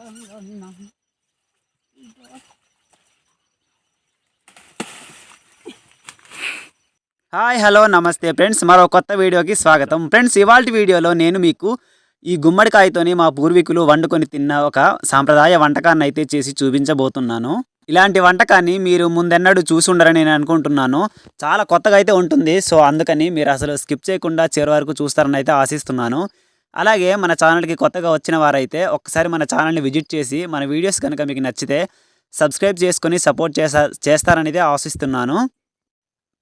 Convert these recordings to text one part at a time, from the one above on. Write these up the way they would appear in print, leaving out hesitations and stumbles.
Hi hello నమస్తే friends, మరో కొత్త వీడియోకి స్వాగతం. ఫ్రెండ్స్, ఇవాల్టి వీడియోలో నేను మీకు ఈ గుమ్మడికాయతోని మా పూర్వీకులు వండుకొని తిన్న ఒక సాంప్రదాయ వంటకాన్ని అయితే చేసి చూపించబోతున్నాను. ఇలాంటి వంటకాన్ని మీరు ముందెన్నడూ చూసి ఉండరని నేను అనుకుంటున్నాను. చాలా కొత్తగా అయితే ఉంటుంది. సో అందుకని మీరు అసలు స్కిప్ చేయకుండా చివరి వరకు చూస్తారని అయితే ఆశిస్తున్నాను. అలాగే మన ఛానల్కి కొత్తగా వచ్చిన వారైతే ఒక్కసారి మన ఛానల్ని విజిట్ చేసి మన వీడియోస్ కనుక మీకు నచ్చితే సబ్స్క్రైబ్ చేసుకొని సపోర్ట్ చేస్తారని అయితే ఆశిస్తున్నాను.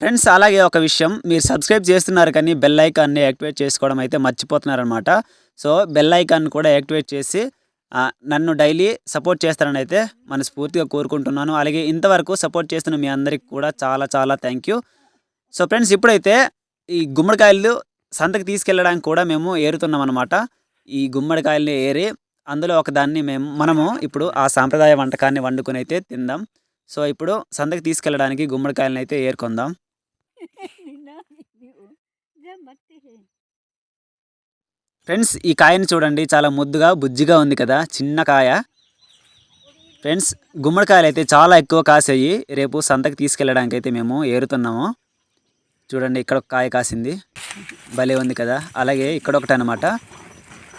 ఫ్రెండ్స్, అలాగే ఒక విషయం, మీరు సబ్స్క్రైబ్ చేస్తున్నారు కానీ బెల్ ఐకాన్ని యాక్టివేట్ చేసుకోవడం అయితే మర్చిపోతున్నారనమాట. సో బెల్ ఐకాన్ కూడా యాక్టివేట్ చేసి నన్ను డైలీ సపోర్ట్ చేస్తారని అయితే మనస్ఫూర్తిగా కోరుకుంటున్నాను. అలాగే ఇంతవరకు సపోర్ట్ చేస్తున్న మీ అందరికి కూడా చాలా చాలా థ్యాంక్ యూ. సో ఫ్రెండ్స్, ఇప్పుడైతే ఈ గుమ్మడికాయలు సంతకి తీసుకెళ్ళడానికి కూడా మేము ఏరుతున్నాం అనమాట. ఈ గుమ్మడికాయలని ఏరి అందులో ఒకదాన్ని మనము ఇప్పుడు ఆ సాంప్రదాయ వంటకాన్ని వండుకొని అయితే తిందాం. సో ఇప్పుడు సంతకి తీసుకెళ్ళడానికి గుమ్మడికాయలను అయితే ఏరుకుందాం. ఫ్రెండ్స్, ఈ కాయని చూడండి, చాలా ముద్దుగా బుజ్జిగా ఉంది కదా, చిన్న కాయ. ఫ్రెండ్స్, గుమ్మడికాయలు అయితే చాలా ఎక్కువ కాసాయి. రేపు సంతకి తీసుకెళ్ళడానికి అయితే మేము ఏరుతున్నాము. చూడండి, ఇక్కడ ఒక కాయ కాసింది, భలే ఉంది కదా. అలాగే ఇక్కడ ఒకటి అనమాట.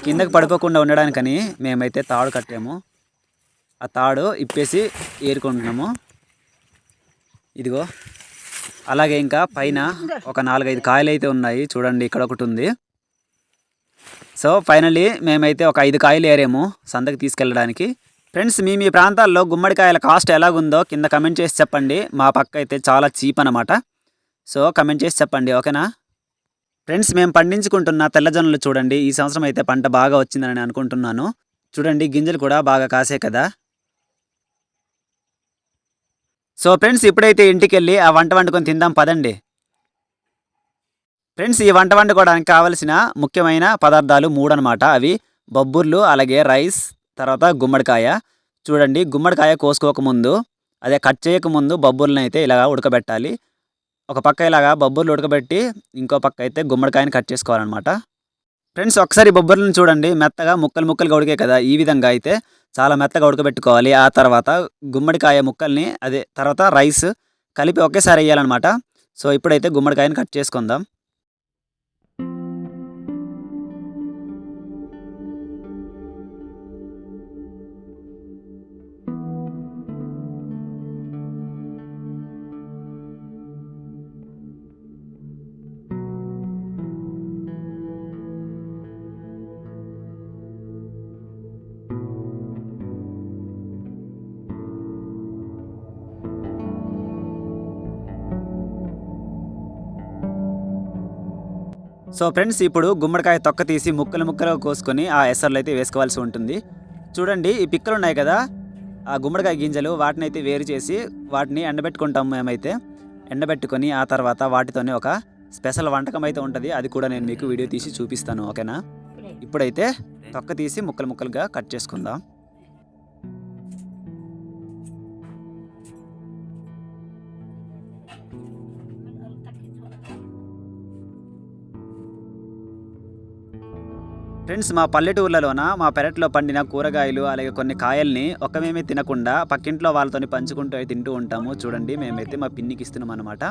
కిందకి పడిపోకుండా ఉండడానికని మేమైతే తాడు కట్టాము. ఆ తాడు ఇప్పేసి ఏరుకుంటున్నాము. ఇదిగో, అలాగే ఇంకా పైన ఒక 4-5 కాయలు అయితే ఉన్నాయి. చూడండి, ఇక్కడ ఒకటి ఉంది. సో ఫైనల్లీ మేమైతే ఒక 5 కాయలు ఏరాము సంతకి తీసుకెళ్ళడానికి. ఫ్రెండ్స్, మీ ప్రాంతాల్లో గుమ్మడికాయల కాస్ట్ ఎలాగుందో కింద కమెంట్ చేసి చెప్పండి. మా పక్క అయితే చాలా చీప్ అనమాట. సో కమెంట్ చేసి చెప్పండి, ఓకేనా. ఫ్రెండ్స్, మేము పండించుకుంటున్న తెల్లజొన్నలు చూడండి, ఈ సంవత్సరం అయితే పంట బాగా వచ్చిందని అనుకుంటున్నాను. చూడండి, గింజలు కూడా బాగా కాసే కదా. సో ఫ్రెండ్స్, ఇప్పుడైతే ఇంటికి వెళ్ళి ఆ వంట వండుకొని తిందాం పదండి. ఫ్రెండ్స్, ఈ వంట వండుకోవడానికి కావలసిన ముఖ్యమైన పదార్థాలు 3 అనమాట. అవి బొబ్బర్లు, అలాగే రైస్, తర్వాత గుమ్మడికాయ. చూడండి, గుమ్మడికాయ కోసుకోకముందు, అదే కట్ చేయకముందు బొబ్బర్లను అయితే ఇలాగా ఉడకబెట్టాలి. ఒక పక్క ఇలాగా బొబ్బర్లు ఉడకబెట్టి ఇంకో పక్క అయితే గుమ్మడికాయని కట్ చేసుకోవాలన్నమాట. ఫ్రెండ్స్, ఒకసారి బొబ్బర్లను చూడండి, మెత్తగా ముక్కలుగా ఉడికే కదా. ఈ విధంగా అయితే చాలా మెత్తగా ఉడకబెట్టుకోవాలి. ఆ తర్వాత గుమ్మడికాయ ముక్కల్ని తర్వాత రైస్ కలిపి ఒకేసారి వేయాలన్నమాట. సో ఇప్పుడైతే గుమ్మడికాయని కట్ చేసుకుందాం. సో ఫ్రెండ్స్, ఇప్పుడు గుమ్మడికాయ తొక్క తీసి ముక్కలుగా కోసుకొని ఆ ఎసర్లో అయితే వేసుకోవాల్సి ఉంటుంది. చూడండి, ఈ పిక్కలు ఉన్నాయి కదా, ఆ గుమ్మడికాయ గింజలు, వాటిని అయితే వేరు చేసి వాటిని ఎండబెట్టుకుంటాము మేమైతే. ఎండబెట్టుకొని ఆ తర్వాత వాటితోనే ఒక స్పెషల్ వంటకం అయితే ఉంటుంది. అది కూడా నేను మీకు వీడియో తీసి చూపిస్తాను, ఓకేనా. ఇప్పుడైతే తొక్క తీసి ముక్కలుగా కట్ చేసుకుందాం. ఫ్రెండ్స్, మా పల్లెటూర్లలోన మా పెరట్లో పండిన కూరగాయలు, అలాగే కొన్ని కాయల్ని మేమే తినకుండా పక్కింట్లో వాళ్ళతోని పంచుకుంటూ తింటూ ఉంటాము. చూడండి, మేమైతే మా పిన్నికి ఇస్తున్నాం అనమాట.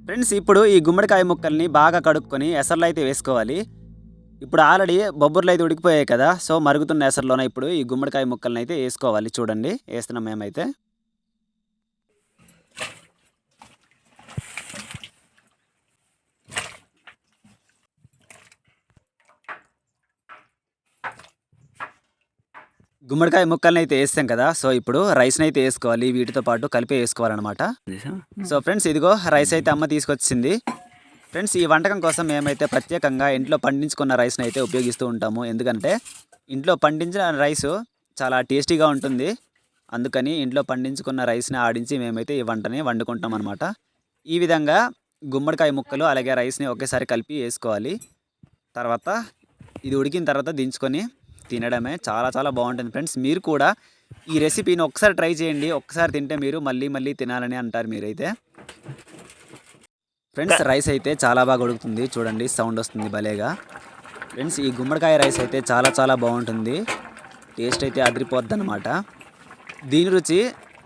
ఫ్రెండ్స్, ఇప్పుడు ఈ గుమ్మడికాయ ముక్కల్ని బాగా కడుక్కొని ఎసర్లో అయితే వేసుకోవాలి. ఇప్పుడు ఆల్రెడీ బొబ్బర్లు అయితే ఉడికిపోయాయి కదా. సో మరుగుతున్న ఎసర్లోనే ఇప్పుడు ఈ గుమ్మడికాయ ముక్కల్ని అయితే వేసుకోవాలి. చూడండి, వేస్తున్నాం మేమైతే. గుమ్మడికాయ ముక్కల్ని అయితే వేస్తాం కదా. సో ఇప్పుడు రైస్ని అయితే వేసుకోవాలి, వీటితో పాటు కలిపి వేసుకోవాలన్నమాట. సో ఫ్రెండ్స్, ఇదిగో రైస్ అయితే అమ్మ తీసుకొచ్చింది. ఫ్రెండ్స్, ఈ వంటకం కోసం మేమైతే ప్రత్యేకంగా ఇంట్లో పండించుకున్న రైస్ని అయితే ఉపయోగిస్తూ ఉంటాము. ఎందుకంటే ఇంట్లో పండించిన రైసు చాలా టేస్టీగా ఉంటుంది. అందుకని ఇంట్లో పండించుకున్న రైస్ని ఆడించి మేమైతే ఈ వంటని వండుకుంటాం అనమాట. ఈ విధంగా గుమ్మడికాయ ముక్కలు అలాగే రైస్ని ఒకేసారి కలిపి వేసుకోవాలి. తర్వాత ఇది ఉడికిన తర్వాత దించుకొని తినడమే. చాలా చాలా బాగుంటుంది ఫ్రెండ్స్. మీరు కూడా ఈ రెసిపీని ఒకసారి ట్రై చేయండి. ఒక్కసారి తింటే మీరు మళ్ళీ మళ్ళీ తినాలని అంటారు మీరైతే. ఫ్రెండ్స్ రైస్ అయితే చాలా బాగా ఉడుకుతుంది. చూడండి సౌండ్ వస్తుంది భలేగా. ఫ్రెండ్స్ ఈ గుమ్మడికాయ రైస్ అయితే చాలా చాలా బాగుంటుంది. టేస్ట్ అయితే అదిరిపోద్ది అనమాట. దీని రుచి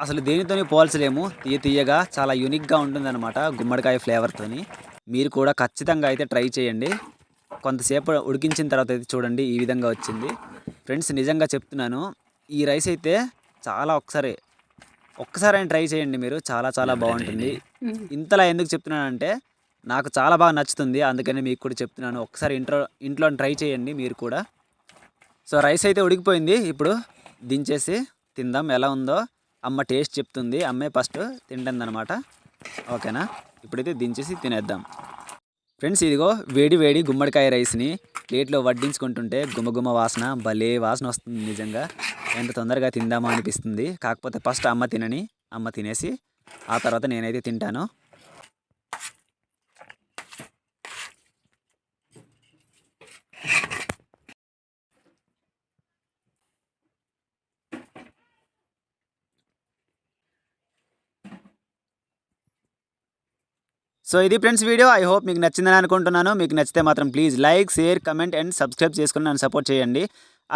అసలు దేనితోని పోల్చలేము. తీయగా చాలా యూనిక్గా ఉంటుందన్నమాట గుమ్మడికాయ ఫ్లేవర్తోని. మీరు కూడా ఖచ్చితంగా అయితే ట్రై చేయండి. కొంతసేపు ఉడికించిన తర్వాత అయితే చూడండి ఈ విధంగా వచ్చింది. ఫ్రెండ్స్ నిజంగా చెప్తున్నాను, ఈ రైస్ అయితే చాలా ఒక్కసారి అయినా ట్రై చేయండి మీరు. చాలా చాలా బాగుంటుంది. ఇంతలా ఎందుకు చెప్తున్నానంటే నాకు చాలా బాగా నచ్చుతుంది, అందుకని మీకు కూడా చెప్తున్నాను. ఒక్కసారి ఇంట్లో ట్రై చేయండి మీరు కూడా. సో రైస్ అయితే ఉడికిపోయింది. ఇప్పుడు దించేసి తిందాం. ఎలా ఉందో అమ్మ టేస్ట్ చెప్తుంది. అమ్మే ఫస్ట్ తింటుంది అనమాట. ఓకేనా, ఇప్పుడైతే దించేసి తినేద్దాం. ఫ్రెండ్స్ ఇదిగో వేడి వేడి గుమ్మడికాయ రైస్ని ప్లేట్లో వడ్డించుకుంటుంటే గుమగుమ వాసన, భలే వాసన వస్తుంది. నిజంగా ఎంత తొందరగా తిందామా అనిపిస్తుంది. కాకపోతే ఫస్ట్ అమ్మ తినేసి ఆ తర్వాత నేనైతే తింటాను. సో ఇది ఫ్రెండ్స్ వీడియో. ఐ హోప్ మీకు నచ్చిందని అనుకుంటున్నాను. మీకు నచ్చితే మాత్రం please like, share, comment and subscribe చేసుకుని నన్ను సపోర్ట్ చేయండి.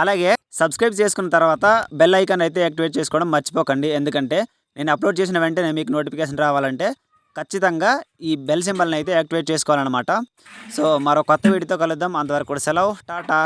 అలాగే సబ్స్క్రైబ్ చేసుకున్న తర్వాత బెల్ ఐకాన్ అయితే యాక్టివేట్ చేసుకోవడం మర్చిపోకండి. ఎందుకంటే నేను అప్లోడ్ చేసిన వెంటనే మీకు నోటిఫికేషన్ రావాలంటే ఖచ్చితంగా ఈ బెల్ సింబల్ని అయితే యాక్టివేట్ చేసుకోవాలన్నమాట. సో మరో కొత్త వీడియోతో కలుద్దాం. అంతవరకు కూడా సెలవు, టాటా.